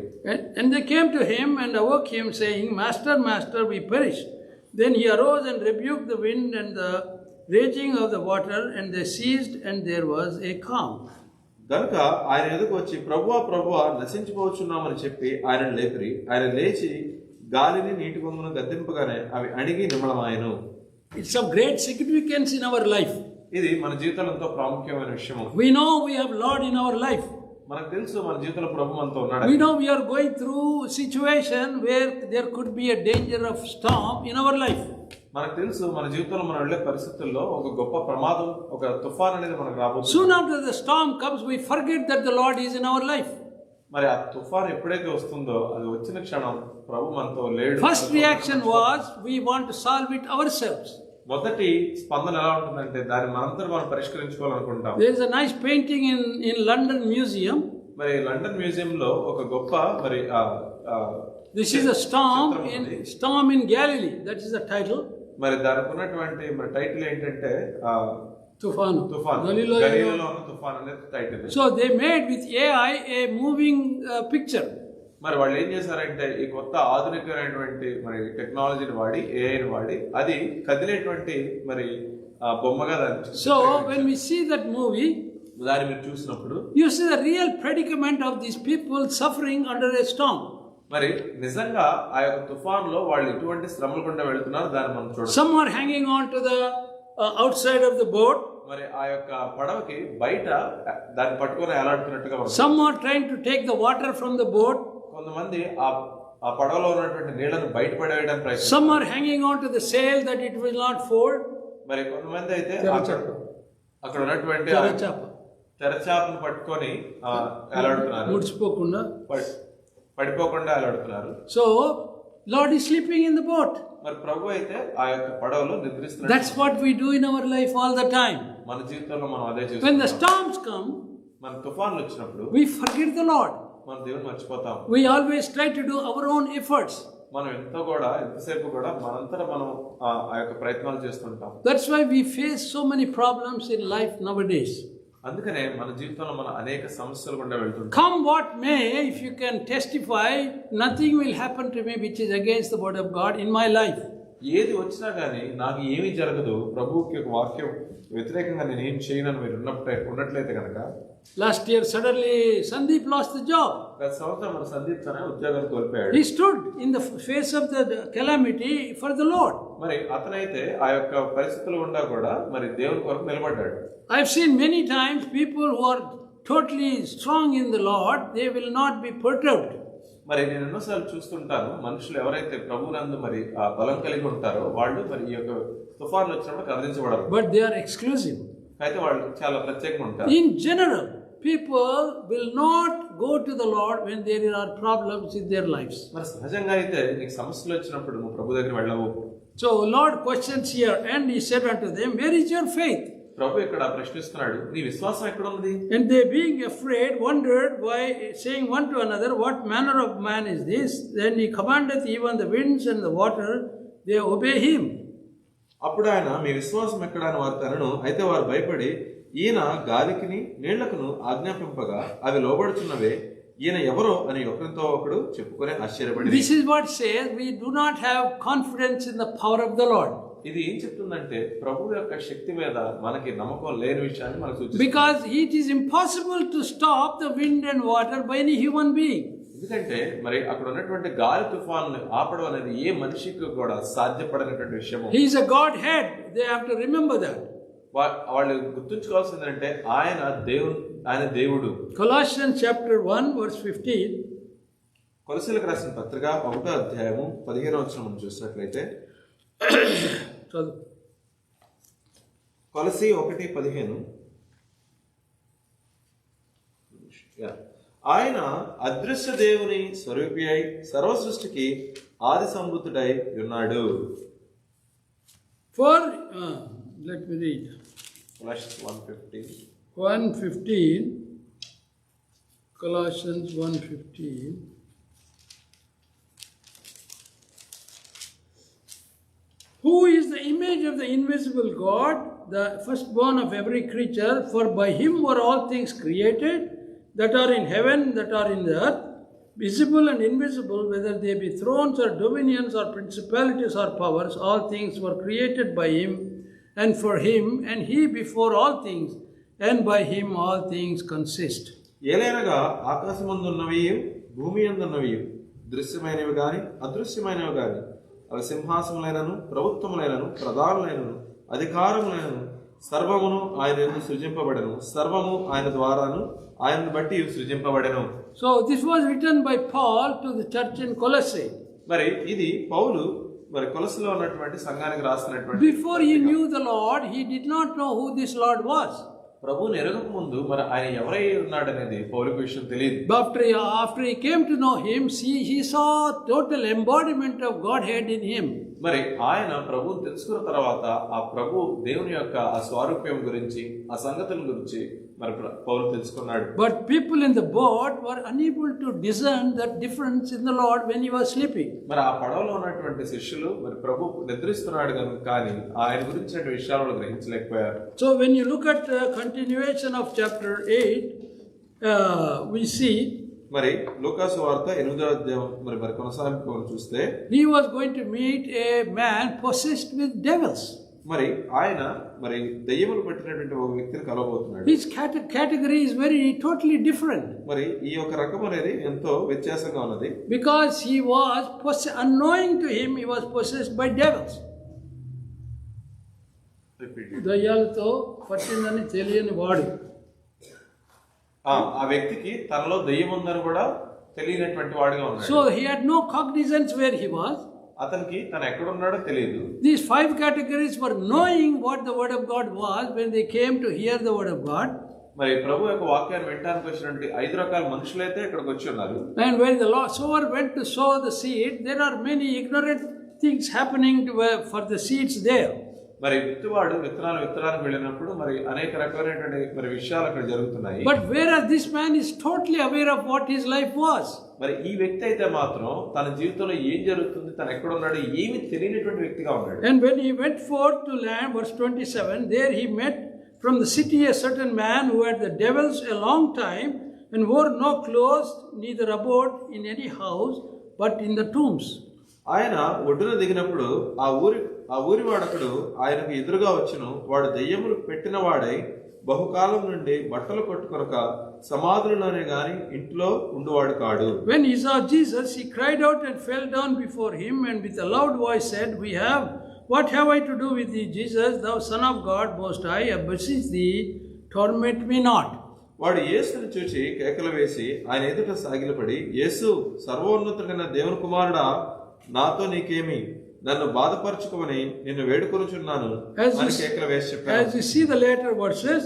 And they came to him and awoke him, saying, Master, Master, we perish. Then he arose and rebuked the wind and the raging of the water, and they ceased, and there was a calm. గనుక ఆయన ఎదుకు వచ్చి, ప్రభువా ప్రభువా, నశించిపోవచ్చున్నామని చెప్పి ఆయన లేపిరి. ఆయన లేచి గాలిని నీటి పొంగును గద్దింపగానే అవి అణిగి నిమ్మళమాయెను. It's of great significance in our life. ఇది మన జీవితంలో ఎంతో ప్రాముఖ్యమైన విషయము. We know we have Lord in our life. మనకు తెలుసు మన జీవితంలో ప్రభు మనతో ఉన్నాడు. We know we are going through situation where there could be a danger of storm in our life. మనకు తెలుసు మన జీవితంలో మనం వెళ్ళే పరిస్థితుల్లో ఒక గొప్ప ప్రమాదం, ఒక తుఫాన్ అనేది మనకు రాబోతుంది. Soon after the storm comes, we forget that the Lord is in our life. మరి ఆ తుఫాన్ ఎప్పుడైతే వస్తుందో అది వచ్చిన క్షణం ప్రభు మనతో లేడు. First reaction was we want to solve it ourselves. మొదటి స్పందన ఎలా ఉంటుందంటే దాన్ని మనంతా మనం పరిష్కరించుకోవాలనుకుంటాం. There is a nice painting in London Museum. మరి లండన్ మ్యూజియం లో ఒక గొప్ప మరి This is a storm in Galilee. That is the title. మరి దానికి ఉన్నటువంటి మరి టైటిల్ ఏంటంటే తుఫాన్. గలీలలో ఉన్న తుఫాన్ అనేది title. So they made with AI a moving picture. మరి వాళ్ళు ఏం చేశారంటే ఈ కొత్త ఆధునికమైనటువంటి మరి టెక్నాలజీని వాడి, ఏఐని వాడి అది కదిలేటువంటి మరి బొమ్మగా దాన్ని. So when we see that movie, దాన్ని మీరు చూసినప్పుడు you see the real predicament of these people suffering under a storm. మరి నిజంగా ఆ యొక్క తుఫాన్ లో వాళ్ళు ఎటువంటి శ్రమలు గుండా వెళ్తున్నారు దాన్ని మనం చూడాలి. Some are hanging on to the outside of the boat. మరి ఆ యొక్క పడవకి బయట దాన్ని పట్టుకొని ఎలాడుతున్నట్టుగా. Some are trying to take the water from the boat. కొంతమంది ఆ పడవలో ఉన్నటువంటి నీళ్లను బయట పడేయడానికి ప్రయత్నిస్తారు. Some are hanging on to the sail that it will not fold. మరి కొంతమంది అయితే అక్కడ ఉన్నటువంటి తెరచాపను పట్టుకొని ఎలాడుతున్నారు, ముడిచిపోకుండా పడిపోకుండా ఎలాడుతున్నారు. So Lord is sleeping in the boat. మరి ప్రభు అయితే ఆ యొక్క పడవలో నిద్రిస్తున్నారు. That's what we do in our life all the time. మన జీవితంలో మనం అదే చేస్తాం. When the storms come, మన తుఫాన్లు వచ్చినప్పుడు we forget the Lord. మన దేవుని మర్చిపోతాం. We always try to do our own efforts. మనం ఎంతసేపు కూడా మనంతటా మనం ఆ యొక్క ప్రయత్నాలు చేస్తుంటాం. That's why we face so many problems in life nowadays. అందుకనే మన జీవితంలో మన అనేక సమస్యలు గుండా వెళ్తుంటాం. Come what may, if you can testify, nothing will happen to me which is against the word of God in my life. ఏది వచ్చినా గానీ నాకు ఏమీ జరగదు, ప్రభువుకి ఒక వాక్యం వ్యతిరేకంగా నేను ఏం చేయనని మీరు ఉన్నట్లయితే కనుక. Last year suddenly Sandeep lost the job. గత సంవత్సరం మన సందీప్ తన ఉద్యోగాన్ని కోల్పోయాడు. He stood in the face of the calamity for the Lord. మరి అతనైతే ఆ యొక్క పరిస్థితులు ఉండా కూడా మరి దేవుని కొరకు నిలబడ్డాడు. I've seen many times people who are totally strong in the Lord, they will not be perturbed. మరి నేను ఎన్నోసార్లు చూస్తుంటాను, మనుషులు ఎవరైతే ప్రభువునందు మరి ఆ బలం కలిగి ఉంటారో వాళ్ళు మరి ఈ యొక్క తుఫాన్లు వచ్చినప్పుడు కదిలించబడరు. But they are exclusive. అయితే వాళ్ళు చాలా ప్రత్యేకంగా ఉంటారు. In general, people will not go to the Lord when there are problems in their lives. మరి సహజంగా అయితే నీకు సమస్యలు వచ్చినప్పుడు నువ్వు ప్రభు దగ్గర వెళ్ళవు. So Lord questions here, and he said unto them, where is your faith? ప్రభు ఇక్కడ ప్రశ్నిస్తున్నాడు, నీ విశ్వాసం ఎక్కడ ఉంది? And they being afraid wondered why, saying one to another, what manner of man is this? Then he commandeth even the winds and the water, they obey him. అప్పుడు ఆయన, మీ విశ్వాసం ఎక్కడ అని వారు తనను. అయితే వారు భయపడి, ఈయన గాలికిని నీళ్లకును ఆజ్ఞాపింపగా అవి లోబడుచున్నవే, ఈయన ఎవరో అని ఒకరితో ఒకడు చెప్పుకొని ఆశ్చర్యపడి This is what says we do not have confidence in the power of the Lord. ఇది ఏం చెప్తుందంటే ప్రభు యొక్క శక్తి మీద మనకి నమ్మకం లేని విషయాన్ని మనకు సూచిస్తుంది. Because it is impossible to stop the wind and water by any human being. ఎందుకంటే మరి అక్కడ ఉన్నటువంటి గాలి తుఫాను ఆపడం అనేది ఏ మనిషికి కూడా సాధ్యపడనటువంటి విషయము. He is a Godhead. They have to remember that. వాళ్ళు గుర్తుంచుకోవాల్సింది అంటే ఆయన దేవుడు. Colossians chapter 1 verse 15. కొలస్సీలకు రాసిన పత్రిక 1వ అధ్యాయము 15వ వచనం మనం చూసినట్లయితే కొలస్సీ 1:15 ఆయన అదృశ్య దేవుని స్వరూపి అయి సర్వ సృష్టికి ఆది సంభూతుడై ఉన్నాడు. For let me read. Colossians 1:15. 1:15. Colossians 1:15. Who is the image of the invisible God, the firstborn of every creature, for by him were all things created, that are in heaven, that are in the earth, visible and invisible, whether they be thrones or dominions or principalities or powers, all things were created by him and for him, and he before all things, and by him all things consist. ఏలైనగా ఆకాశమందున్నవి భూమి యందున్నవి దృశ్యమైనవి గాని అదృశ్యమైనవి గాని అవి సింహాసములైనను ప్రభుత్వములైనను ప్రధానులైనను అధికారములైనను సర్వమును ఆయన యందు సృజింపబడెను, సర్వము ఆయన ద్వారాను ఆయనను బట్టి సృజింపబడెను. So this was written by Paul to the church in Colossae. మరి ఇది పౌలు మరి కొలస్సీలో ఉన్నటువంటి సంఘానికి రాసినటువంటి. Before he knew the Lord, he did not know who this Lord was. ప్రభువుని ఎరగక ముందు మరి ఆయన ఎవరై ఉన్నాడనేది పౌలుకు విషయం తెలియదు. After he came to know him, he saw total embodiment of Godhead in him. మరి ఆయన ప్రభువుని తెలుసుకున్న తర్వాత ఆ ప్రభు దేవుని యొక్క ఆ స్వరూప్యం గురించి ఆ సంగతుల గురించి మరి పౌలు తెలుసుకున్నాడు. But people in the boat were unable to discern that difference in the Lord when he was sleeping. మరి ఆ పడవలో ఉన్నటువంటి శిష్యులు మరి ప్రభు నిద్రిస్తున్నాడు కానీ ఆయన గురించిన విషయాలను గ్రహించలేకపోయారు. So when you look at the continuation of chapter 8, we see మరి లూకాసు వార్త 8వ అధ్యాయం మరి కొనసాగింపు చూస్తే he was going to meet a man possessed with devils. మరి ఆయన మరి దయ్యములు పట్టినటువంటి ఒక వ్యక్తిని కలవబోతున్నాడు. His category is totally different. మరి ఈ యొక్క రకం అనేది ఎంతో వ్యత్యాసంగా ఉన్నది. Because he was unknowing to him, he was possessed by devils. దయ్యాలతో పట్టిందని తెలియని వాడు. ఆ వ్యక్తికి తనలో దయ్యం ఉందని కూడా తెలియనటువంటి వాడిగా ఉన్నాడు. So he had no cognizance where he was. అతనికి తను ఎక్కడ ఉన్నాడో తెలియదు. These 5 categories were knowing what the word of God was when they came to hear the word of God. మరి ప్రభు యొక్క వాక్యాన్ని వినడానికి వచ్చినటువంటి 5 రకాల మనుషులైతే ఇక్కడికి వచ్చి ఉన్నారు. And when the sower went to sow the seed, there are many ignorant things happening for the seeds there. మరి విత్తువాడు విత్తనానికి వెళ్ళినప్పుడు మరి అనేక రకాలైనటువంటి మరి విషయాలు అక్కడ జరుగుతున్నాయి. But whereas this man is totally aware of what his life was. మరి ఈ వ్యక్తి అయితే మాత్రం తన జీవితంలో ఏం జరుగుతుంది, తను ఎక్కడ ఉన్నాడు, ఏమీ తెలియనటువంటి వ్యక్తిగా ఉన్నాడు. And when he went forth to land, verse 27, there he met from the city a certain man who had the devils a long time and wore no clothes, neither abode in any house, but in the tombs. ఆయన ఒడ్డున దిగినప్పుడు ఆ ఊరి వాడకుడు ఆయనకు ఎదురుగా వచ్చును. వాడు దయ్యములు పెట్టిన వాడై బహుకాలం నుండి బట్టలు కొట్టుకొనక సమాధులలోనే గాని ఇంట్లో ఉండువాడు కాడు. When he saw Jesus, he cried out and fell down before him, and with a loud voice said, What have I to do with thee, Jesus, thou Son of God Most High? I beseech thee, torment me not. వాడు యేసుని చూచి కేకలు వేసి ఆయన ఎదుట సాగిలపడి, యేసు, సర్వోన్నతుడైన దేవుని కుమారుడా, నాతో నీకేమి, నన్ను బాధపరచుకోమని నిన్ను వేడుకొనుచున్నాను అని కేకలు వేసి చెప్పాడు. As you see the later verses,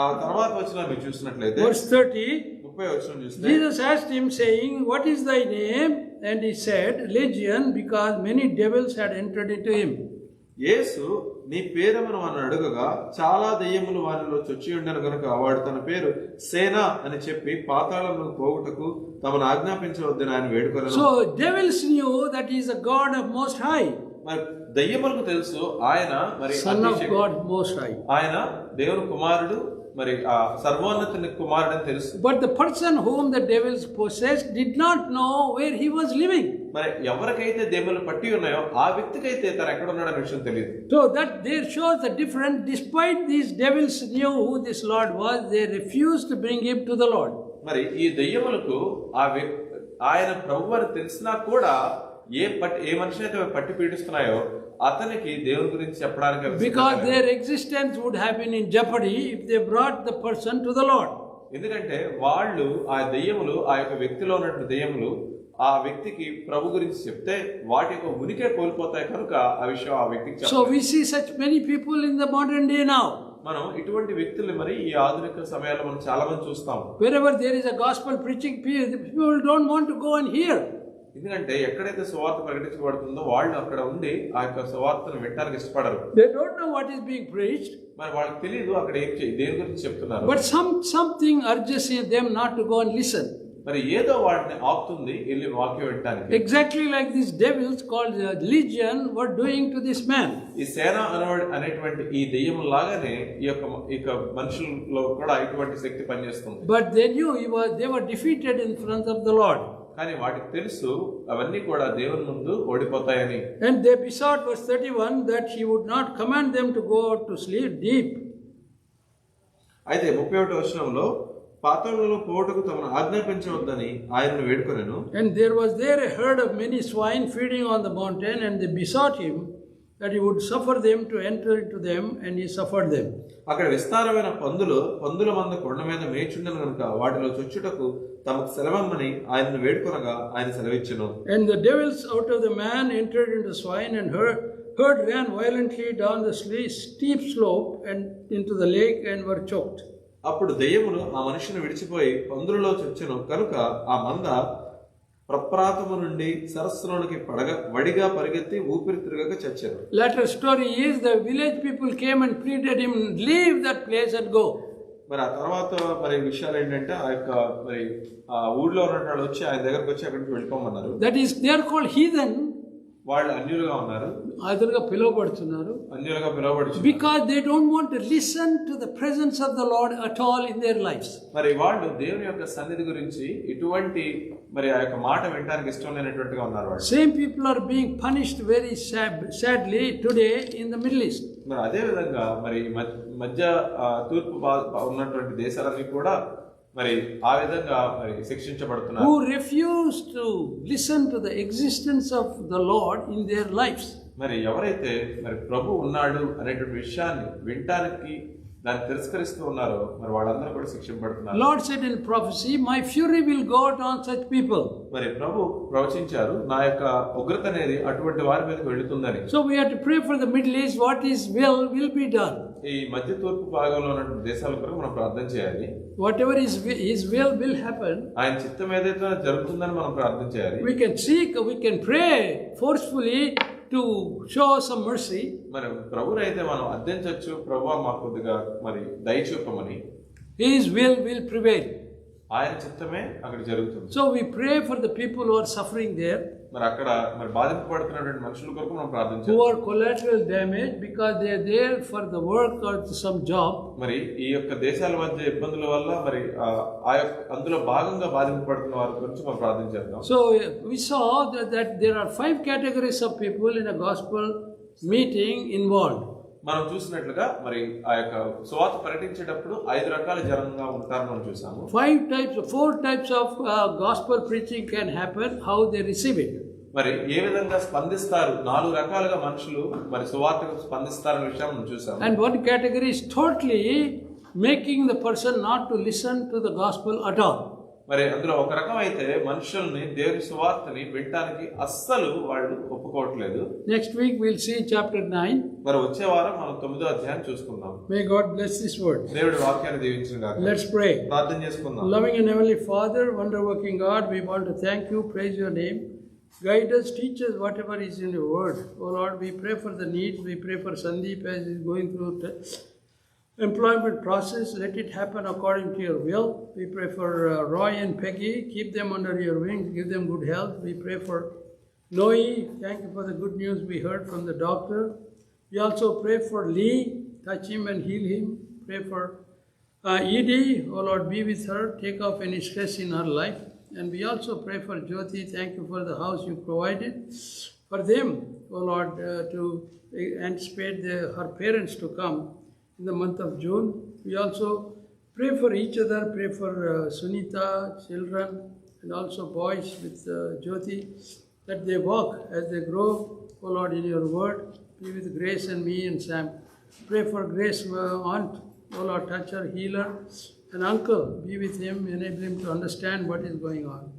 ఆ తర్వాత వచనం మీరు చూసినట్లయితే verse 30, 30వ వచనం చూస్తే Jesus asked him, saying, What is thy name? And he said, Legion, because many devils had entered into him. యేసు నీ పేరమను అని అడుగగా చాలా దయ్యములు వానిలో చొచ్చి ఉండను గనుక వాడు తన పేరు సేన అని చెప్పి పాతాళంలో పోవుటకు తమను ఆజ్ఞాపించవద్దని ఆయన వేడుకొనెను. So devils knew that he is a God of Most High. మరి దయ్యములకు తెలుసు ఆయన మరి Son of God Most High. ఆయన దేవుని కుమారుడు, మరి ఆ సర్వోన్నతుని కుమారుడని తెలుసు. But the person whom the devils possessed did not know where he was living. మరి ఎవరికైతే దెయ్యములు పట్టి ఉన్నాయో ఆ వ్యక్తికైతే తను ఎక్కడ ఉన్నాడనే విషయం తెలియదు. So that there shows the difference. Despite these devils knew who this Lord was, they refused to bring him to the Lord. మరి ఈ దెయ్యములకు ఆయన ప్రభువు అని తెలిసినా కూడా ఏ మనిషి అయితే పట్టి పీడిస్తున్నాయో అతనికి దేవుని గురించి చెప్పడానికి, because their existence would have been in jeopardy if they brought the person to the Lord. ఎందుకంటే వాళ్ళు ఆ దెయ్యములు ఆ యొక్క వ్యక్తిలో ఉన్నటువంటి దెయ్యములు ఆ వ్యక్తికి ప్రభు గురించి చెప్తే వాటి యొక్క ఉనికే కోల్పోతాయి కనుక ఆ విషయం ఆ వ్యక్తికి చెప్పాలి. So we see such many people in the modern day now. మనం ఇటువంటి వ్యక్తులు మరి ఈ ఆధునిక సమయాల్లో మనం చాలా మంది చూస్తాం. Wherever there is a gospel preaching, people don't want to go and hear. ఎందుకంటే ఎక్కడైతే సువార్త ప్రకటించబడుతుందో వాళ్ళు అక్కడ ఉండి ఆ యొక్క సువార్తను వినడానికి ఇష్టపడరు. They don't know what is being preached. మరి వాళ్ళకి తెలియదు అక్కడ దేని గురించి చెప్తున్నారు. But something urges them not to go and listen. మరి ఏదో వాడిని ఆపుతుంది వెళ్ళి వాక్యం వినడానికి. Exactly like these devils called legion were doing to this man. ఈ సేన అనేటువంటి ఈ దెయ్యం లాగానే ఈ యొక్క మనుషుల్లో కూడా ఇటువంటి శక్తి పనిచేస్తుంది. But they knew they were defeated in front of the Lord. కానీ వాటికి తెలుసు అవన్నీ కూడా దేవుని ముందు ఓడిపోతాయని. And they besought, verse 31, that he would not command them to go out to sleep deep. అయితే 31వ వచనంలో పాతాళంలో పోవుటకు తమను ఆజ్ఞాపించవద్దని ఆయనను వేడుకొనెను. And there was there a herd of many swine feeding on the mountain, and they besought him that he would suffer them to enter into them, and he suffered them. అక్కడ విస్తారమైన పందుల మంద కొండ మీద మేచుండెను కనుక వాటిలో చొచ్చుటకు తమకు సెలవమ్మని ఆయనను వేడుకొనగా ఆయన సెలవిచ్చెను. And the devils out of the man entered into swine, and herd ran violently down the steep slope and into the lake and were choked. అప్పుడు దెయ్యములు ఆ మనిషిని విడిచిపోయి పందులలో చొచ్చెను కనుక ఆ మంద ప్రప్రాతము నుండి సరస్సులోనికి వడిగా పరిగెత్తి ఊపిరి తిరగక చచ్చారు. Later story is the village people came and pleaded him, leave that place and go. మరి ఆ తర్వాత మరి విషయాలు ఏంటంటే ఆ యొక్క మరి ఆ ఊళ్ళో ఉన్న వాళ్ళు వచ్చి ఆయన దగ్గరకు వచ్చి అక్కడికి వెళ్ళిపోమన్నారు. That is, they are called heathen. వాళ్ళు అన్యులుగా ఉన్నారు, అదులుగా పిలువబడుతున్నారు. అన్యులుగా పిలువబడుతున్నారు. Because they don't want to listen to the presence of the Lord at all in their lives. మరి వాళ్ళు దేవుని యొక్క సన్నిధి గురించి ఇటువంటి మరి ఆ యొక్క మాట వినడానికి ఇష్టం లేనటువంటిగా ఉన్నారు వాళ్ళు. Same people are being punished very sadly today in the Middle East. మరి అదే విధంగా మరి మధ్య తూర్పు ఉన్నటువంటి దేశాలన్నీ కూడా మరి ఆ విధంగా మరి శిక్షించబడుతున్నారు. Who refuse to listen to the existence of the Lord in their lives. మరి ఎవరైతే మరి ప్రభు ఉన్నాడు అనేటువంటి విషయాన్ని వినటానికి దాన్ని తిరస్కరిస్తూ ఉన్నారో మరి వాళ్ళందరూ కూడా శిక్షించబడుతున్నారు. Lord said in prophecy, my fury will go out on such people. మరి ప్రభు ప్రవచించారు నా యొక్క ఉగ్రత అనేది అటువంటి వారి మీదకి వెళుతుందని. So we have to pray for the Middle East. What is will be done. ఈ మధ్య తూర్పు భాగంలో ఉన్న దేశాల కొరకు మనం ప్రార్థన చేయాలి. Whatever his will happen. ఆయన చిత్తం ఏదైతే జరుగుతుందని మనం ప్రార్థన చేయాలి. We can seek, we can pray forcefully to show some mercy. మరి ప్రభువుని అయితే మనం అర్థించవచ్చు, ప్రభువా మాకు కొద్దిగా మరి దయ చూపమని. His will prevail. ఆయన చిత్తమే అక్కడ జరుగుతుంది. So we pray for the people who are suffering there. మరి అక్కడ మరి బాధింపబడుతున్నటువంటి మనుషుల కొరకు మనం ప్రార్థన చేయాలి. Who are collateral damage because they are there for the work or some job. మరి ఈ యొక్క దేశాల మధ్య ఇబ్బందుల వల్ల మరి ఆ యొక్క అందులో భాగంగా బాధింపబడుతున్న వారి గురించి మనం ప్రార్థన చేద్దాం. So we saw that there are 5 categories of people in a gospel meeting involved. మనం చూసినట్లుగా మరి ఆ యొక్క సువార్త ప్రకటించేటప్పుడు 5 రకాల జనంగా ఉంటారని మనం చూసాము. 4 types of gospel preaching can happen. How they receive it. మరి ఏ విధంగా స్పందిస్తారు, 4 రకాలుగా మనుషులు మరి సువార్తకు స్పందిస్తారనే విషయం మనం చూసాము. And one category is totally making the person not to listen to the gospel at all. మరి అందులో ఒక రకం అయితే మనుషుల్ని దేవుని సువార్తని వినటానికి అస్సలు వాళ్ళు ఒప్పుకోవట్లేదు. Next week we'll see chapter 9. మరి వచ్చే వారం మనం 9వ అధ్యాయం చూసుకుందాం. May God bless this word. దేవుడి వాక్యాన్ని దీవించును గాక. Let's pray. ప్రార్థన చేసుకుందాం. Loving and heavenly Father, wonder working God, we want to thank you, praise your name. Guide us, teach us whatever is in your word. Oh Lord, we pray for the needs. We pray for Sandeep as he is going through employment process. Let it happen according to your will. We pray for Roy and Peggy. Keep them under your wings. Give them good health. We pray for Noe. Thank you for the good news we heard from the doctor. We also pray for Lee. Touch him and heal him. Pray for Edie, oh Lord, be with her, take off any stress in her life. And we also pray for Jyoti. Thank you for the house you provided for them, oh Lord, to anticipate her parents to come in the month of June. We also pray for each other, pray for Sunita, children, and also boys with Jyoti, that they walk as they grow, oh Lord, in your word. Be with Grace and me and Sam. Pray for Grace, aunt, oh Lord, touch her, heal her, and uncle, be with him, enable him to understand what is going on.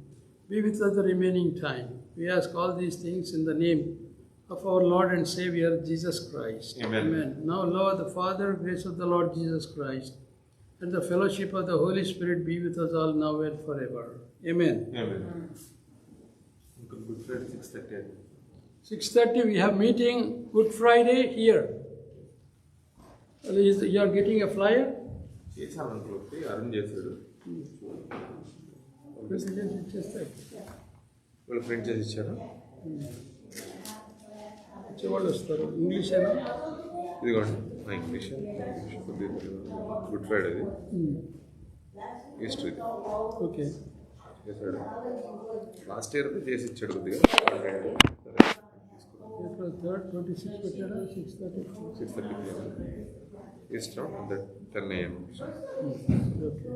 Be with us the remaining time. We ask all these things in the name of our Lord and Savior, Jesus Christ. Amen. Now, Lord the Father, grace of the Lord Jesus Christ, and the fellowship of the Holy Spirit be with us all now and forever. Amen. Amen. Good Friday, 6:30. 6:30 we have meeting Good Friday here. You are getting a flyer? చేశాను అనుకోండి, arrange చేశాడు. వాళ్ళు print చేసి ఇచ్చారు. వచ్చేవాళ్ళు వస్తారు. English అయినా? ఇదిగోండి నా ఇంగ్లీష్. గుడ్ ఫ్రైడే ఇది. ఈస్టర్ ఇది. ఓకే. చేశాడు. లాస్ట్ ఇయర్ చేసి ఇచ్చాడు కొద్దిగా. April 3rd, 26 పెట్టారా? 6:30. 6:30 ఈస్టర్ 10 AM. Okay.